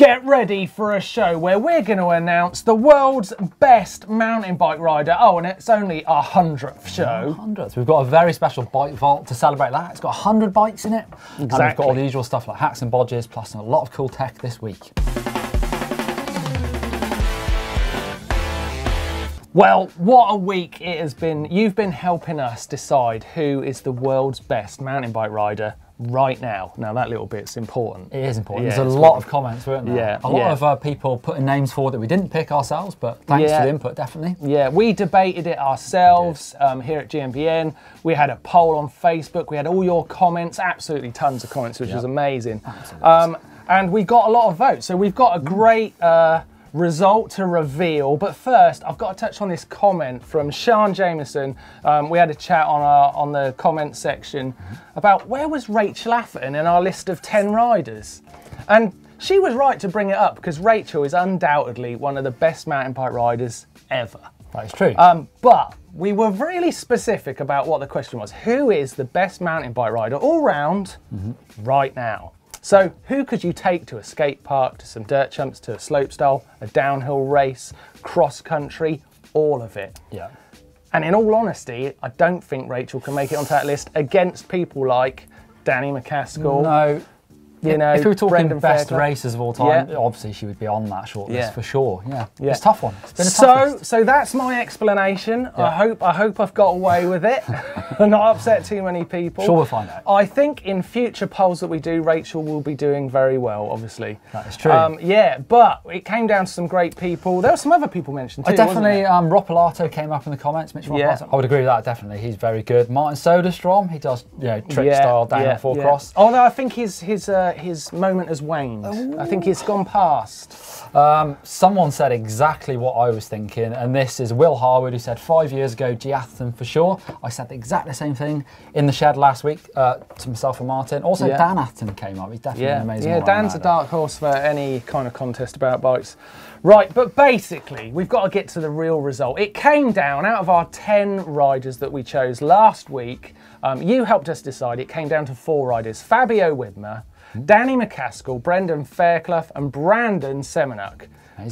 Get ready for a show where we're going to announce the world's best mountain bike rider. Oh, and it's only our 100th show. 100th. We've got a very special bike vault to celebrate that. It's got 100 bikes in it. Exactly. And we've got all the usual stuff like hacks and bodges, plus a lot of cool tech this week. Well, what a week it has been. You've been helping us decide who is the world's best mountain bike rider right now. Now that little bit's important. It is important. Yeah, There's a lot of comments, weren't there? Yeah, a lot of people putting names forward that we didn't pick ourselves, but thanks for the input, definitely. Yeah, we debated it ourselves here at GMBN. We had a poll on Facebook. We had all your comments, absolutely tons of comments, which was amazing. And we got a lot of votes. So we've got a great result to reveal, but first I've got to touch on this comment from Sean Jameson. We had a chat on the comment section about where was Rachel Atherton in our list of 10 riders, and she was right to bring it up because Rachel is undoubtedly one of the best mountain bike riders ever. That is true. But we were really specific about what the question was. Who is the best mountain bike rider all round right now? So who could you take to a skate park, to some dirt jumps, to a slopestyle, a downhill race, cross country, all of it? Yeah. And in all honesty, I don't think Rachel can make it onto that list against people like Danny McCaskill. No. You know, if we were talking Brendan best Fairclough. racers of all time, obviously she would be on that shortlist for sure. Yeah. It's a tough one. It's been a tough list. So that's my explanation. I hope I've got away with it and not upset too many people. Sure, we'll find out. I think in future polls that we do, Rachel will be doing very well, obviously. That is true. Yeah, but it came down to some great people. There were some other people mentioned too. Definitely, Ropolato came up in the comments. Mitch Ropolato. I would agree with that. Definitely, he's very good. Martin Soderstrom, he does trick style downhill full cross. Although I think his moment has waned. I think it's gone past. Someone said exactly what I was thinking, and this is Will Harwood, who said 5 years ago, G. Atherton for sure. I said exactly the same thing in the shed last week to myself and Martin. Also, Dan Atherton came up. He's definitely an amazing rider. Dan's a dark horse for any kind of contest about bikes. Right, but basically, we've got to get to the real result. It came down, out of our 10 riders that we chose last week, you helped us decide, it came down to 4 riders. Fabio Widmer, Danny McCaskill, Brendan Fairclough and Brandon Semenuk.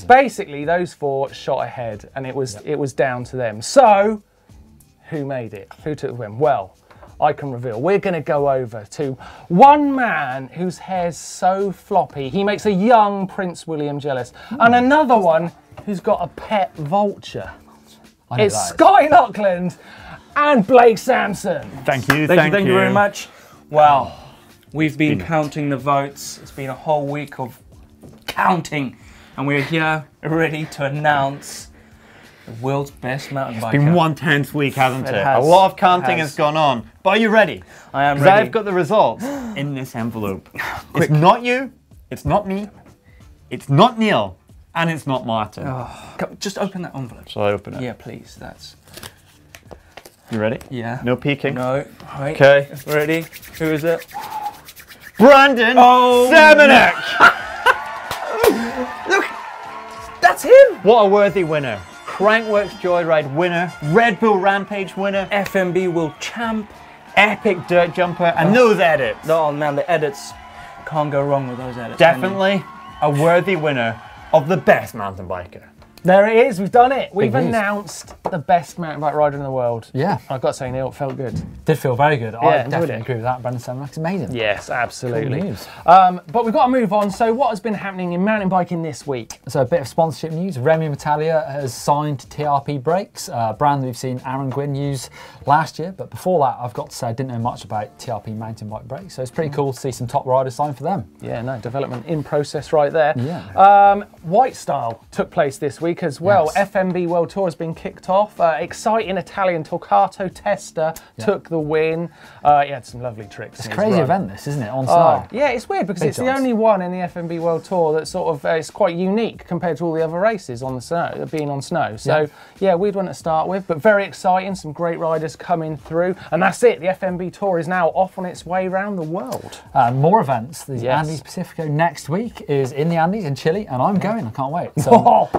Basically, those 4 shot ahead, and it was down to them. So, who made it? Who took the win? Well, I can reveal. We're going to go over to one man whose hair's so floppy, he makes a young Prince William jealous, and another one who's got a pet vulture. It's Scotty Lockland and Blake Sampson. Thank you. Thank you very much. Wow. We've been counting the votes. It's been a whole week of counting, and we're here ready to announce the world's best mountain biker. It's been one tense week, hasn't it? has. A lot of counting has gone on. But are you ready? I am ready. I've got the results in this envelope. It's not you, it's not me, it's not Neil, and it's not Martin. Oh. Just open that envelope. Shall I open it? Yeah, please. That's. You ready? Yeah. No peeking? No. Right. Okay. Ready? Who is it? Brandon Semenuk! Look, that's him! What a worthy winner. Crankworx Joyride winner, Red Bull Rampage winner, FMB World Champ, epic dirt jumper, and those edits. Oh man, the edits, can't go wrong with those edits. Definitely a worthy winner of the best mountain biker. There it is, we've done it. We've announced the best mountain bike rider in the world. Yeah. I've got to say, Neil, it felt good. Did feel very good. Yeah, I definitely agree with that. Brandon Semenuk's amazing. Yes, absolutely. Cool news. But we've got to move on. So what has been happening in mountain biking this week? So a bit of sponsorship news. Remy Metallia has signed TRP brakes, a brand we've seen Aaron Gwynn use last year. But before that, I've got to say I didn't know much about TRP mountain bike brakes. So it's pretty cool to see some top riders sign for them. Yeah, no, development in process right there. Yeah. White Style took place this week as well. Yes. FMB World Tour has been kicked off. Exciting Italian Torquato Testa took the win. He had some lovely tricks. It's a crazy event, this, isn't it? On snow. Yeah, it's weird because it's the only one in the FMB World Tour that sort of is quite unique compared to all the other races on the snow, being on snow. So yeah, weird one to start with, but very exciting. Some great riders coming through, and that's it. The FMB Tour is now off on its way around the world. More events. The Andes Pacifico next week is in the Andes in Chile, and I'm going. I can't wait. So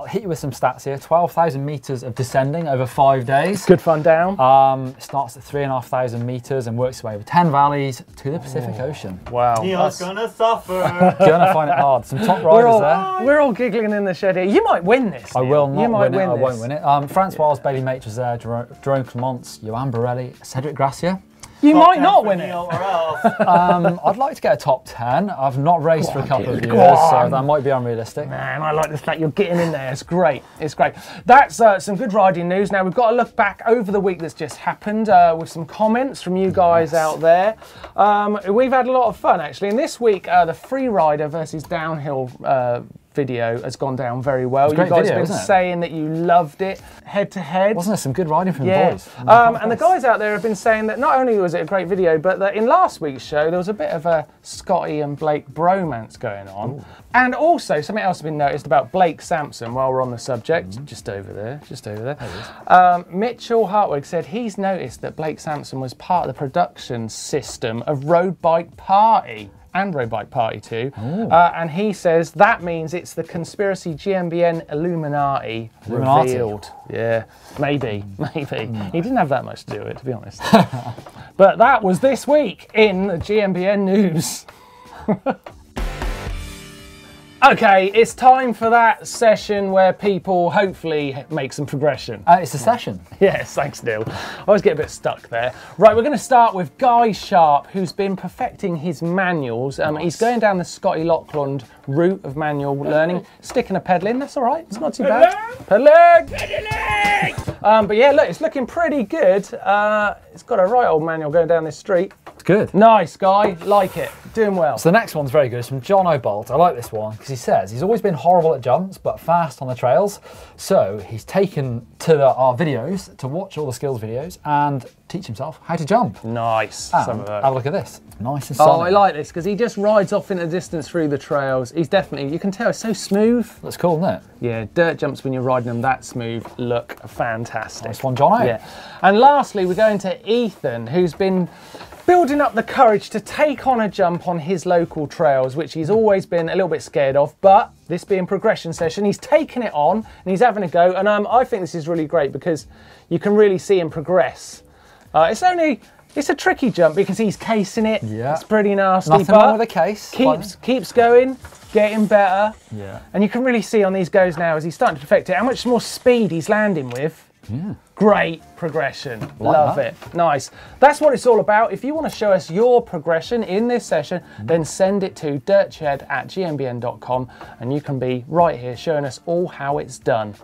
hit you with some stats here. 12,000 meters of descending over 5 days. Good fun down. It starts at 3,500 meters and works its way over 10 valleys to the Pacific Ocean. Wow. Neil's gonna suffer. Gonna find it hard. Some top riders there. We're all giggling in the shed here. You might win this. I will not win win it. this. I won't win it. Francois, Bailey Mate was there. Jerome Clements, Johan Borelli, Cedric Gracia. You might not win it. Or else. I'd like to get a top 10. I've not raced for a couple of years, so that might be unrealistic. Man, I like the fact you're getting in there. It's great. It's great. That's some good riding news. Now, we've got to look back over the week that's just happened with some comments from you guys out there. We've had a lot of fun, actually. And this week, the freerider versus downhill video has gone down very well. You guys have been saying that you loved it head to head. Wasn't there some good riding from the boys? And the guys out there have been saying that not only was it a great video, but that in last week's show there was a bit of a Scotty and Blake bromance going on. Ooh. And also something else has been noticed about Blake Sampson while we're on the subject. Just over there, just over there. Mitchell Hartwig said he's noticed that Blake Sampson was part of the production system of Road Bike Party. And Road Bike Party 2. And he says that means it's the conspiracy GMBN Illuminati revealed. Yeah, maybe. He didn't have that much to do with it, to be honest. But that was this week in the GMBN news. Okay, it's time for that session where people hopefully make some progression. It's a session. Yes, thanks, Neil. I always get a bit stuck there. Right, we're going to start with Guy Sharp, who's been perfecting his manuals. He's going down the Scotty Lockland route of manual learning, sticking a pedal in. That's all right. It's not too bad. Pedaling! But yeah, look, it's looking pretty good. It's got a right old manual going down this street. It's good. Nice, Guy. Like it. Doing well. So the next one's very good. It's from John O'Bolt. I like this one because he says he's always been horrible at jumps but fast on the trails. So he's taken to our videos to watch all the skills videos and teach himself how to jump. Nice. Some of that. Have a look at this. Nice and sunny. Oh, I like this because he just rides off in the distance through the trails. He's definitely, you can tell, it's so smooth. That's cool, isn't it? Yeah, dirt jumps when you're riding them that smooth look fantastic. Nice one, Jono. Yeah. And lastly, we're going to Ethan, who's been building up the courage to take on a jump on his local trails, which he's always been a little bit scared of, but this being progression session, he's taken it on and he's having a go. And I think this is really great because you can really see him progress. It's a tricky jump because he's casing it. Yeah. It's pretty nasty. Nothing wrong with the case. Keeps going, getting better. Yeah. And you can really see on these goes now as he's starting to perfect it how much more speed he's landing with. Yeah. Great progression. Love it. Nice. That's what it's all about. If you want to show us your progression in this session, then send it to dirtshed@gmbn.com and you can be right here showing us all how it's done.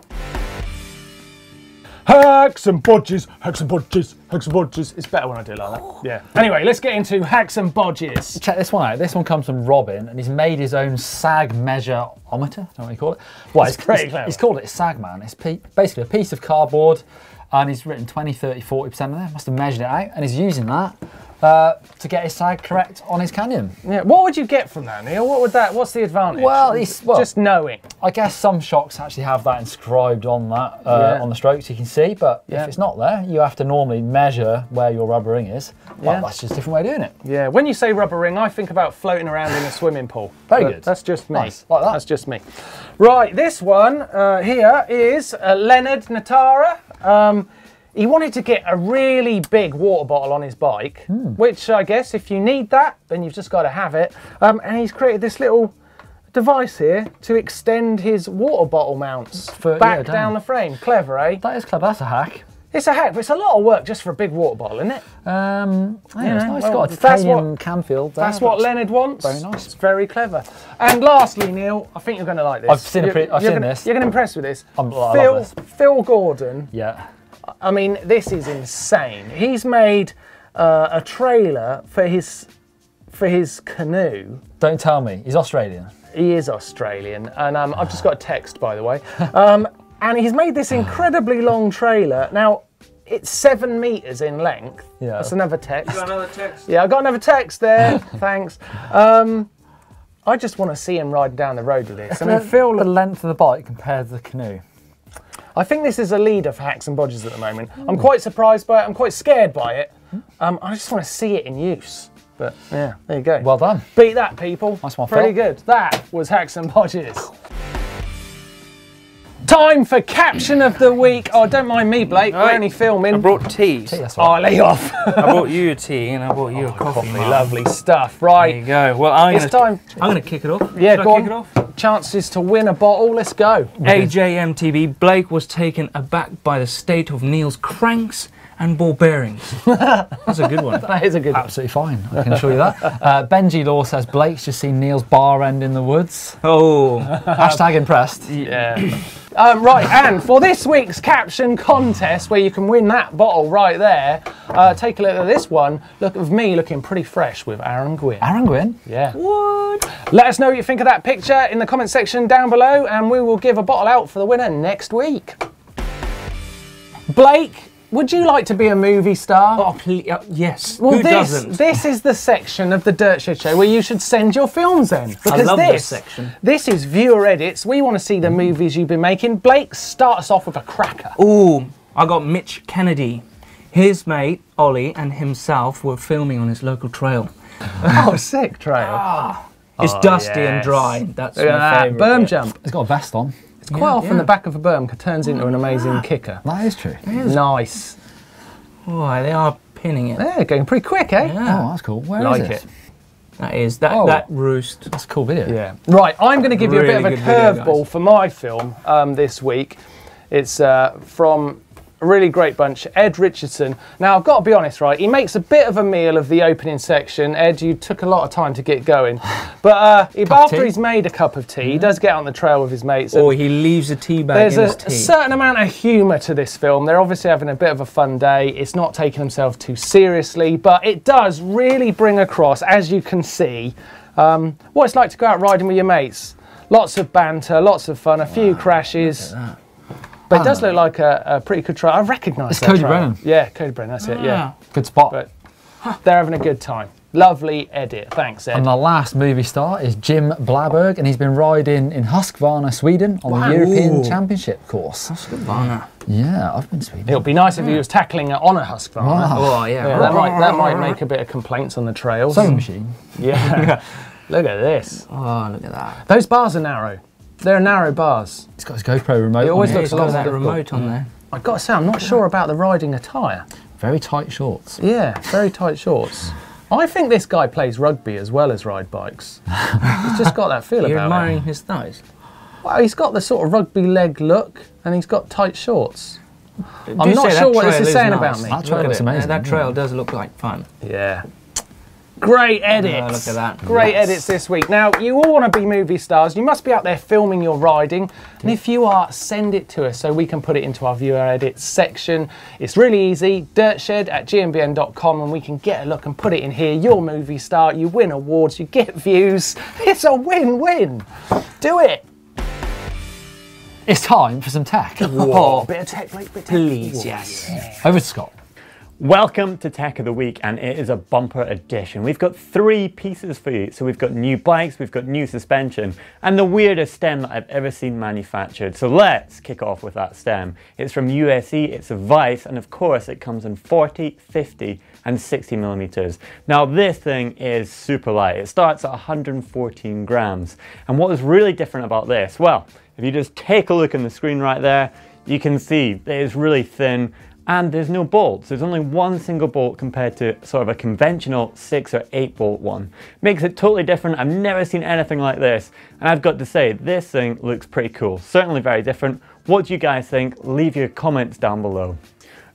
Hacks and bodges, hacks and bodges, hacks and bodges. It's better when I do it like that. Yeah. Anyway, let's get into hacks and bodges. Check this one out. This one comes from Robin, and he's made his own sag measure-ometer. I don't know what you call it. Well, it's pretty clever. He's called it a Sagman. It's basically a piece of cardboard, and he's written 20, 30, 40% in there. Must have measured it out, and he's using that to get his sag correct on his canyon. Yeah. What would you get from that, Neil? What's the advantage? Well, just knowing. I guess some shocks actually have that inscribed on that on the strokes you can see, but if it's not there, you have to normally measure where your rubber ring is. Well, that's just a different way of doing it. Yeah. When you say rubber ring, I think about floating around in a swimming pool. Very good. That's just me. Nice. Like that. That's just me. Right. This one here is Leonard Natara. He wanted to get a really big water bottle on his bike, which I guess if you need that, then you've just got to have it. And he's created this little device here to extend his water bottle mounts back down the frame. Clever, eh? That is clever. That's a hack. It's a hack, but it's a lot of work just for a big water bottle, isn't it? It's nice. It's got a titanium camfield there. That's what Leonard wants. Very nice. It's very clever. And lastly, Neil, I think you're going to like this. I've seen this. You're going to impress with this. I love this. Phil Gordon. Yeah. I mean, this is insane. He's made a trailer for his canoe. Don't tell me. He's Australian. He is Australian. And I've just got a text, by the way. And he's made this incredibly long trailer. Now, it's 7 meters in length. Yeah. That's another text. You got another text? Yeah, I got another text there. Thanks. I just want to see him riding down the road with this. I mean, Phil, the length of the bike compared to the canoe. I think this is a leader for hacks and bodges at the moment. I'm quite surprised by it. I'm quite scared by it. I just want to see it in use. But yeah, there you go. Well done. Beat that, people. Nice one, Pretty good. That was hacks and bodges. time for caption of the week. Oh, don't mind me, Blake. We're only filming. I brought teas. That's Oh, right. lay off. I brought you a tea and I brought you a coffee. Mark. Lovely stuff. There Right. you go. Well, I'm gonna kick it off. Yeah, Should go I kick on. it off? Chances to win a bottle. Let's go. AJ MTB, Blake was taken aback by the state of Neil's cranks and ball bearings. That's a good one. That is a good one. Absolutely fine, I can assure you that. Benji Law says Blake's just seen Neil's bar end in the woods. Oh, Hashtag impressed. Yeah. Right, and for this week's caption contest, where you can win that bottle right there, take a look at this one. Look at me looking pretty fresh with Aaron Gwynn. Aaron Gwynn? Yeah. what? Let us know what you think of that picture in the comment section down below, and we will give a bottle out for the winner next week. Blake, would you like to be a movie star? Oh, please, yes. Well, Who doesn't? this is the section of the Dirt Shed Show where you should send your films in. Because I love this section. This is viewer edits. We want to see the movies you've been making. Blake, start us off with a cracker. Ooh, I got Mitch Kennedy. His mate, Ollie, and himself were filming on his local trail. Oh, sick trail. It's dusty and dry. That's Look at my that. favourite. Berm bit. jump. He's got a vest on. It's quite often the back of a berm turns into an amazing kicker. That is true. Nice. Oh, they are pinning it. They're going pretty quick, eh? Yeah. Oh, that's cool. Where Like is it. That roost. That's a cool video. Yeah. Right, I'm going to give you a bit of Really a good video, curveball guys. for my film this week. It's from a really great bunch, Ed Richardson. Now, I've got to be honest, right, he makes a bit of a meal of the opening section. Ed, you took a lot of time to get going. But after he's made a cup of tea, he does get on the trail with his mates. Or he leaves a tea bag There's in his a tea. certain amount of humour to this film. They're obviously having a bit of a fun day. It's not taking themselves too seriously, but it does really bring across, as you can see, what it's like to go out riding with your mates. Lots of banter, lots of fun, a few crashes. But it does look like a pretty good trail. I recognise that Cody trail. Brennan. Yeah, Cody Brennan, that's it, yeah. Good spot. But they're having a good time. Lovely edit. Thanks, Ed. And the last movie star is Jim Blaberg, and he's been riding in Husqvarna, Sweden, on the European Championship course. Husqvarna. Yeah, I've been to Sweden. It would be nice if he was tackling it on a Husqvarna. Wow. Oh, yeah. Yeah, that might make a bit of complaints on the trails. Sewing machine. Yeah. Look at this. Oh, look at that. Those bars are narrow. They're narrow bars. He's got his GoPro remote. It always on looks He's a lot got that difficult. remote on there. I've got to say, I'm not sure about the riding attire. Very tight shorts. Yeah, very tight shorts. I think this guy plays rugby as well as ride bikes. He's just got that feel You're about admiring him. his thighs. Well, he's got the sort of rugby leg look, and he's got tight shorts. I'm Do not say sure that what this trail is saying nice. about me. That trail Look at looks it. amazing. That trail does look like fun. Yeah. Great edits. Yeah, look at that. Great Yes. edits this week. Now, you all want to be movie stars. You must be out there filming your riding. And if you are, send it to us so we can put it into our viewer edits section. It's really easy. dirtshed@gmbn.com, and we can get a look and put it in here. Your movie star. You win awards. You get views. It's a win-win. Do it. It's time for some tech. Oh, bit of tech, Blake. Bit of tech. Please, yes. Over to Scott. Welcome to Tech of the Week, and it is a bumper edition. We've got 3 pieces for you. So we've got new bikes, we've got new suspension, and the weirdest stem that I've ever seen manufactured. So let's kick off with that stem. It's from USE, it's a Vice, and of course it comes in 40, 50, and 60 millimeters. Now this thing is super light. It starts at 114 grams. And what is really different about this? Well, if you just take a look on the screen right there, you can see it is really thin, and there's no bolts. There's only one single bolt compared to sort of a conventional 6 or 8 bolt one. Makes it totally different. I've never seen anything like this. And I've got to say, this thing looks pretty cool. Certainly very different. What do you guys think? Leave your comments down below.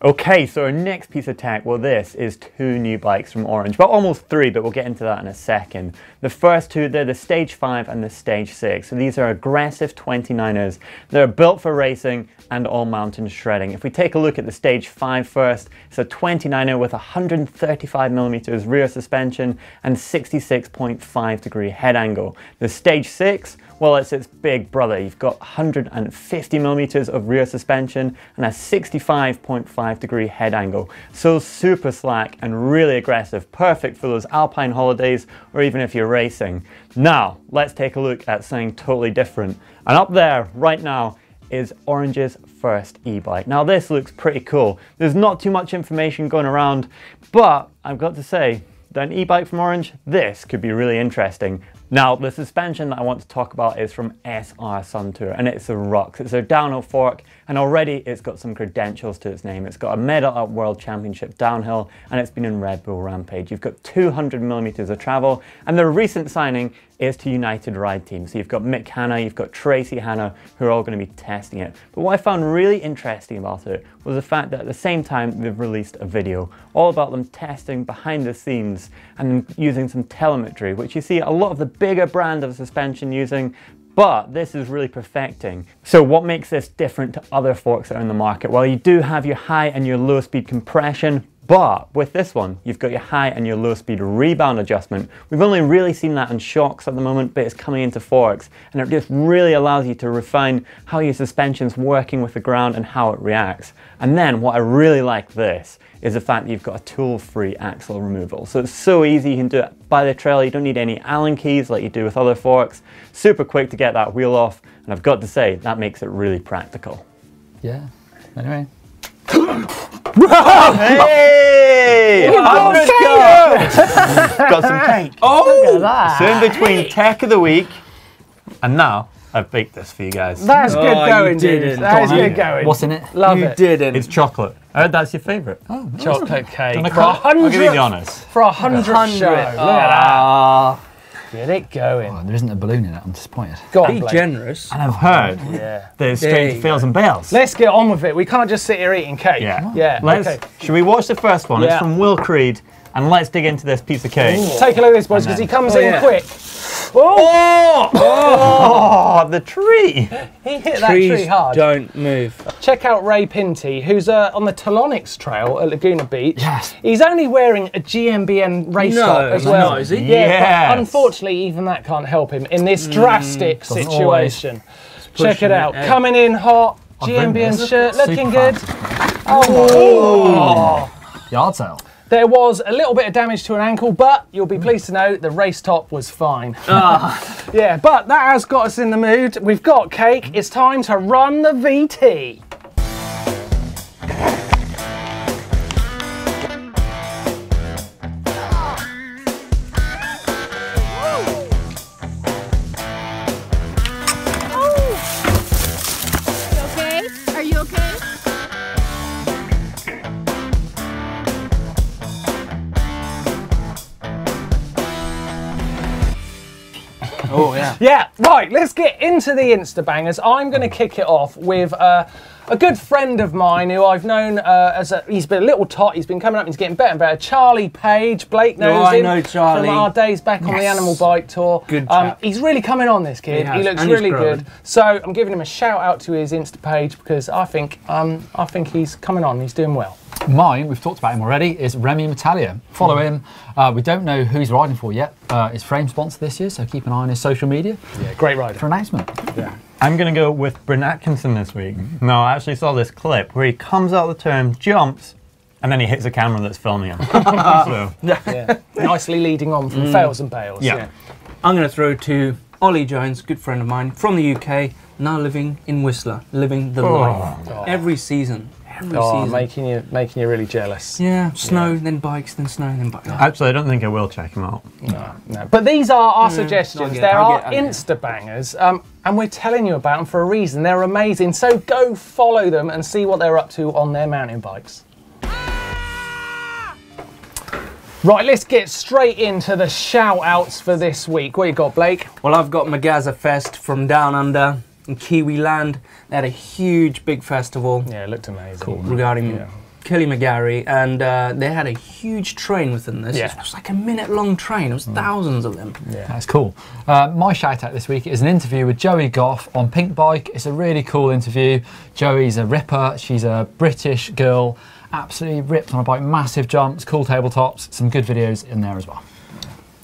Okay, so our next piece of tech, well, this is 2 new bikes from Orange. Well, almost 3, but we'll get into that in a second. The first 2, they're the Stage 5 and the Stage 6. So these are aggressive 29ers. They're built for racing and all mountain shredding. If we take a look at the Stage 5 first, it's a 29er with 135 millimeters rear suspension and 66.5 degree head angle. The Stage 6, well, it's its big brother. You've got 150 millimeters of rear suspension and a 65.5 degree head angle. So super slack and really aggressive, perfect for those alpine holidays or even if you're racing. Now, let's take a look at something totally different. And up there right now is Orange's first e-bike. Now this looks pretty cool. There's not too much information going around, but I've got to say, that an e-bike from Orange, this could be really interesting. Now, the suspension that I want to talk about is from SR Suntour, and it's a Rux. It's a downhill fork, and already it's got some credentials to its name. It's got a medal at World Championship downhill, and it's been in Red Bull Rampage. You've got 200 millimeters of travel, and the recent signing is to United Ride Team. So you've got Mick Hanna, you've got Tracy Hanna, who are all going to be testing it. But what I found really interesting about it was the fact that at the same time they've released a video all about them testing behind the scenes and using some telemetry, which you see a lot of the bigger brand of suspension using, but this is really perfecting. So what makes this different to other forks that are in the market? Well, you do have your high and your low speed compression, but with this one, you've got your high and your low speed rebound adjustment. We've only really seen that in shocks at the moment, but it's coming into forks, and it just really allows you to refine how your suspension's working with the ground and how it reacts. And then what I really like this is the fact that you've got a tool-free axle removal. So it's so easy, you can do it by the trail, you don't need any Allen keys like you do with other forks. Super quick to get that wheel off, and I've got to say, that makes it really practical. Yeah, anyway. Hey! 100 got some cake. Oh, look at that. So in between Tech of the Week, and now I've baked this for you guys. That's good going, dude. didn't. That is good going. What's in it? Love You it. didn't. It's chocolate. I heard that's your favourite. Oh, nice. Chocolate cake. I'll For give you the honours. For 100 show. Look at that. Get it going. Oh, there isn't a balloon in it. I'm disappointed. Go on, Be Blake. generous. And I've heard Yeah. there's There strange you fails go. and bails. Let's get on with it. We can't just sit here eating cake. Yeah. Yeah. Let's, Okay. Should we watch the first one? Yeah. It's from Will Creed, and let's dig into this piece of cake. Take a look at this, boys, because he comes in yeah. quick. Oh! Oh, the tree! He hit that tree Trees hard. don't move. Check out Ray Pinty, who's on the Telonics Trail at Laguna Beach. Yes. He's only wearing a GMBN race No, top as he's well. not, is he? Yeah, Yes. but unfortunately, even that can't help him in this drastic Doesn't situation. Check pushing it out. it, eh? Coming in hot, I've ridden GMBN this. shirt, Super looking good. fast. Oh. Yard sale. There was a little bit of damage to an ankle, but you'll be pleased to know the race top was fine. Yeah, but that has got us in the mood. We've got cake. It's time to run the VT. Okay? Are you okay? Oh, yeah. Yeah, right, let's get into the Insta Bangers. I'm going to kick it off with a good friend of mine who I've known he's been a little tot, he's been coming up, he's getting better and better. Charlie Page, Blake knows I him know Charlie. from our days back on the Animal Bike Tour. Good chap. He's really coming on, this kid. He has, looks and he's really growing. good. So I'm giving him a shout out to his Insta page because I think he's coming on, he's doing well. Mine, we've talked about him already, is Remy Metalia. Follow him. We don't know who he's riding for yet. His frame sponsor this year, so keep an eye on his social media Yeah, great rider. for announcement. Yeah. I'm going to go with Bryn Atkinson this week. No, I actually saw this clip where he comes out of the turn, jumps, and then he hits a camera that's filming him. So, Yeah. Nicely leading on from fails and bails. yeah. I'm going to throw to Ollie Jones, good friend of mine from the UK, now living in Whistler, living the life. Every season. Every Oh, season. making you really jealous. Yeah, snow, then bikes, then snow, then bikes. Actually, I don't think I will check him out. No. But these are our suggestions. They're I'll our get it. Insta Bangers, and we're telling you about them for a reason. They're amazing. So go follow them and see what they're up to on their mountain bikes. Right, let's get straight into the shout outs for this week. What you got, Blake? Well, I've got Magaza Fest from down under in Kiwi land. They had a huge, big festival Yeah, it looked amazing. regarding Kelly McGarry, and they had a huge train within this. Yeah. It was like a minute-long train. It was thousands of them. Yeah. That's cool. My shout out this week is an interview with Joey Goff on Pink Bike. It's a really cool interview. Joey's a ripper. She's a British girl. Absolutely ripped on a bike, massive jumps, cool tabletops, some good videos in there as well.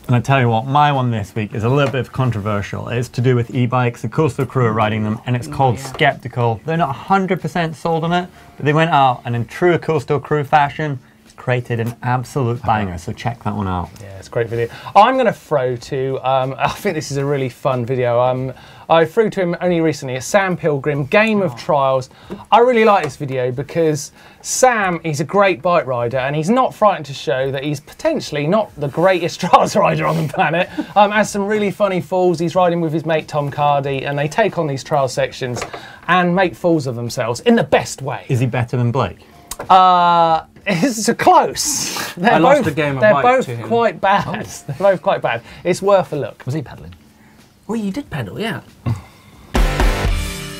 And I tell you what, my one this week is a little bit controversial. It's to do with e-bikes. The Coastal Crew are riding them, and it's called Skeptical. They're not 100% sold on it, but they went out and in true Coastal Crew fashion, created an absolute banger, so check that one out. Yeah, it's a great video. I'm going to throw to, I think this is a really fun video. I threw to him only recently. It's Sam Pilgrim, Game of Trials. I really like this video because Sam, he's a great bike rider and he's not frightened to show that he's potentially not the greatest trials rider on the planet. Has some really funny falls. He's riding with his mate Tom Cardy and they take on these trial sections and make fools of themselves in the best way. Is he better than Blake? It's close. I lost the game of They're bike both to him. quite bad. They're both quite bad. It's worth a look. Was he pedaling? Well, you did pedal, yeah.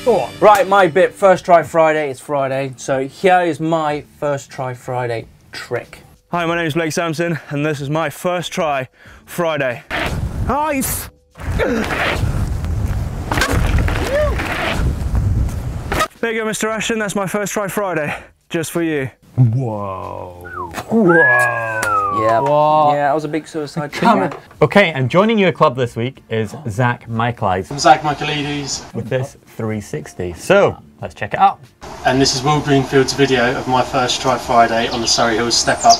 Go on. Right, my bit, first try Friday, it's Friday. So here is my first try Friday trick. Hi, my name is Blake Sampson, and this is my first try Friday. Nice! There you go, Mr. Ashton, that's my first try Friday, just for you. Whoa. Whoa. Yeah, What? yeah, I was a big suicide. Okay, and joining your club this week is Zach Michaelides I'm Zach Michaelides, with this 360. So, let's check it out. and this is Will Greenfield's video of my first try Friday on the Surrey Hills Step Up.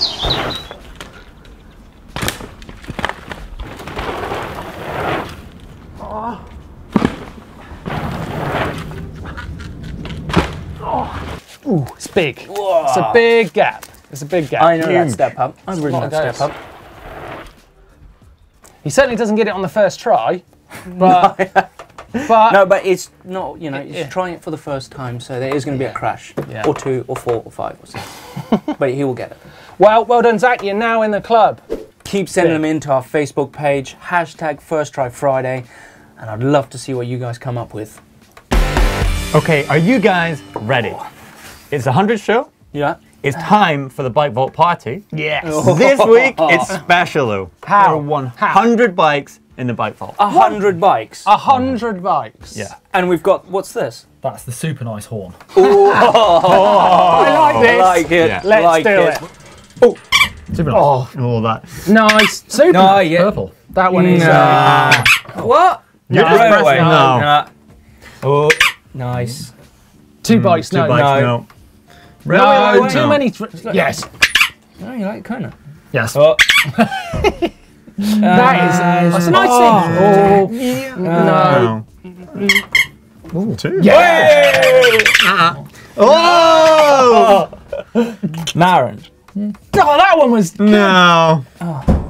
Ooh, it's big. Whoa. It's a big gap. It's a big gap. I know that step up. I really know that step up. He certainly doesn't get it on the first try, but No, but it's not, you know, it's trying it for the first time, so there is going to be a crash. Yeah. Or 2, or 4, or 5, or 6. But he will get it. well done, Zach. You're now in the club. Keep sending them into our Facebook page, hashtag First Try Friday, and I'd love to see what you guys come up with. Okay, are you guys ready? It's the 100th show. Yeah? It's time for the Bike Vault party. Yes. This week, it's special though. How? There are 100 bikes in the Bike Vault. 100 bikes. 100 bikes. Yeah. And we've got, what's this? That's the super nice horn. I like this. I like it. Yeah. Let's like do it. Super nice. Oh, that. Nice. Super. No, yeah. Purple. That one is. What? You're just Railway. pressing no. Nah. Oh, nice. 2 bikes. Two No. bikes, no. no. No. Railway, Too no. many. Yes. No, you like kind of. Yes. Oh. That is. That's a nice thing. No. No. Two. Yeah. Oh! Marin. Oh, that one was. No.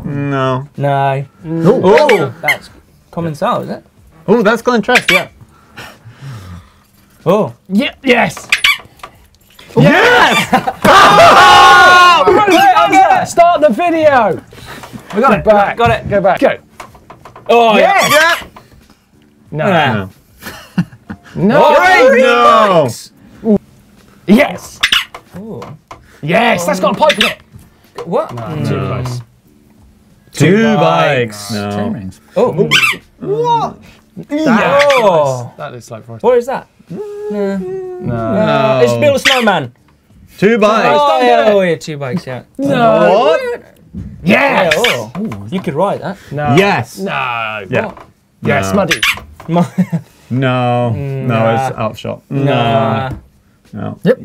No. No. Oh! That's common style, is it? Oh, that's Glen Trust, yeah. Oh. Yeah. Yes. Yes! Start the video. We got it. Back. Got it. Go back. Go. Oh, Yes. Yeah. No. No. No. No. Yes. Oh. Yes. That's got a pipe in it. What? Too close. Two bikes. Chain No. rings. Oh. What? Oh. That looks like for us. What is that? No. It's Build a Snowman. Two bikes. Oh, yeah, oh, yeah, 2 bikes, yeah. No. What? Yes. Yeah, oh. You could ride that. No. Yes. No. Yeah. Yes. No. Muddy. No. No, Nah. it's out shot. Nah. No. Yep.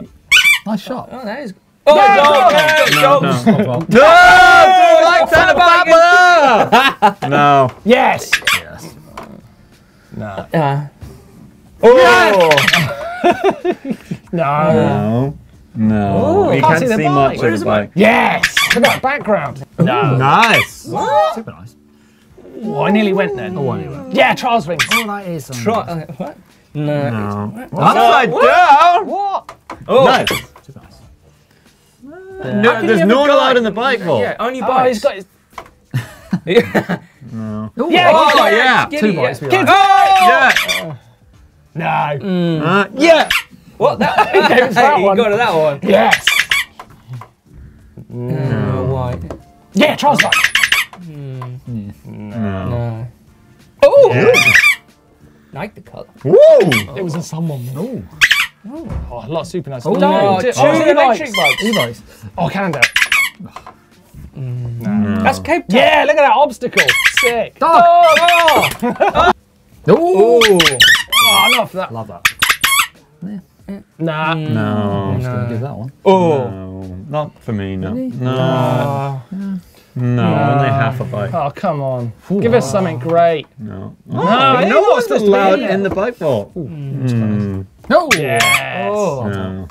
Nice shot. Oh, that is. Oh, No. no. No. Like that. No. Yes. Yes. No. Oh. No. No. No. You can't can't see the see bike. much Where of is the the bike. Yes. Look at that background. No. Nice. Super nice. Oh, I nearly went then. Oh, anyway. Yeah, trials rings. Oh, that is. What? No. No. Upside down. What? Oh. Nice. Super nice. No, there's no one allowed in the bike vault. Yeah, only Oh, bikes. he's got his. Yeah. Yeah. Oh, yeah. Giddy, 2 bikes. yeah. We like. Yeah. No. Yeah. What? That? that You one. got that one. Yes. Why? Yeah, trials bike. No. Oh! Yeah. Like the colour. Woo. It was a someone. Oh. Oh, a lot of super nice. Oh, No, two 2 electric electric bikes. bikes. E-bikes. Oh, Canada. That's Cape Town. Yeah, look at that obstacle. Sick. Oh! Oh! Oh, not for that. Love that. Nah. No. I'm just going to give that one. Oh. No, not for me, no. Really? No. No, only half a bite. Oh, come on. Give us something great. No. No, no one's allowed in the bike vault. No. Yes. Oh. No.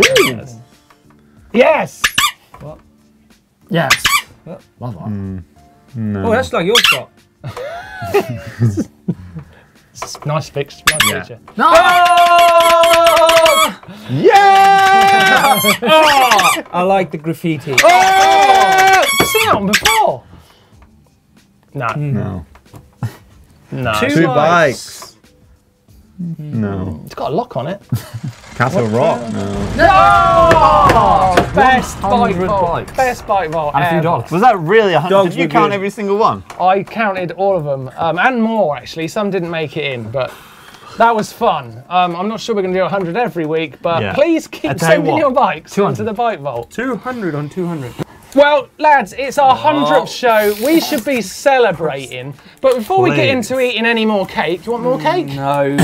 Yes. Yes. Yes. Love that. No. Oh, that's like your shot. Nice fix. Nice feature. No! Yeah! Oh, I like the graffiti. I've seen that one before. No. No. No. Two bikes. No. It's got a lock on it. Castle Rock. No. No! Best bike 100 vault. bikes. Best bike vault And a few ever. dogs. Was that really 100? Dogs Did you were count good. every single one? I counted all of them, and more actually. Some didn't make it in, but that was fun. I'm not sure we're going to do 100 every week, but Yeah. please I keep tell you sending what, your bikes 200. into the bike vault. 200 on 200. Well, lads, it's our 100th show. We should be celebrating. But before we get into eating any more cake, do you want more cake? No.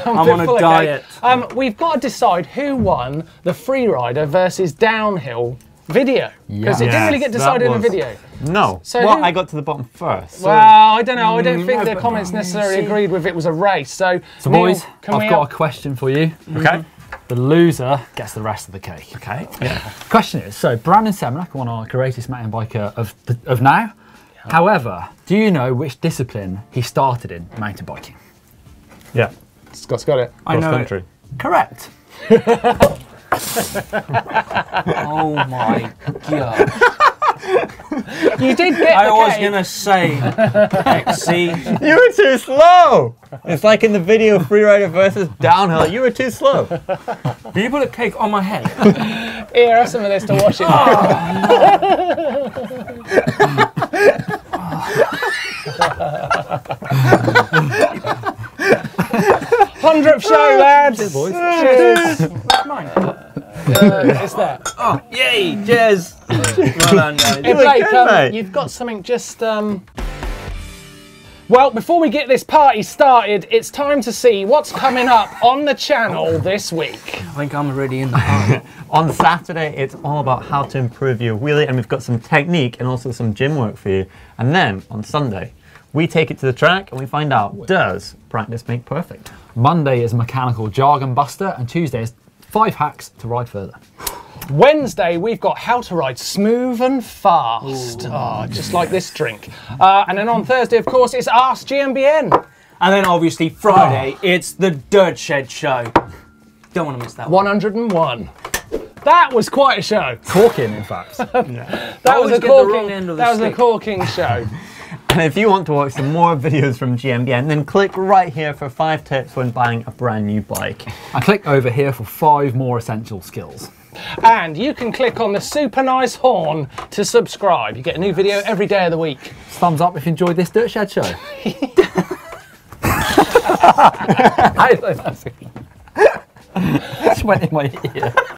I'm on a full of diet. cake. We've got to decide who won the freerider versus downhill video. Because it didn't really get Yes, decided that in the was- video. No. So well, who- I got to the bottom first. So Well, I don't know. I don't think the comments necessarily agreed with it was a race. So, So Neil, boys, can we I've got a question for you. okay. The loser gets the rest of the cake. Okay. Yeah. Question is, so Brandon Semlak, one of our greatest mountain biker of now. However, do you know which discipline he started in mountain biking? Yeah. Scott's got it. I know. Country. Correct. Oh my god. You did get I the was cake. gonna say XC. You were too slow. It's like in the video freerider versus downhill. You were too slow. Did you put a cake on my head? Here, have some of this to wash it. '100th show, lads. Cheers, boys. Cheers. Where's mine? It's there. Oh, yay, cheers. Well done, guys. Hey, Blake, good, mate. you've got something just. Well, before we get this party started, it's time to see what's coming up on the channel this week. I think I'm already in the heart. On Saturday, it's all about how to improve your wheelie, and we've got some technique and also some gym work for you. And then on Sunday, we take it to the track and we find out, does practice make perfect? Monday is mechanical jargon buster, and Tuesday is 5 hacks to ride further. Wednesday, we've got how to ride smooth and fast. Oh, just like this drink. And then on Thursday, of course, it's Ask GMBN. And then obviously Friday, it's the Dirt Shed show. Don't want to miss that one. 101. That was quite a show. Corking, in fact. That was Always a get the wrong end of the That was a stick. corking show. And if you want to watch some more videos from GMBN, then click right here for 5 tips when buying a brand new bike. And click over here for 5 more essential skills. And you can click on the super nice horn to subscribe. You get a new video every day of the week. Thumbs up if you enjoyed this Dirt Shed show. Just went in my ear.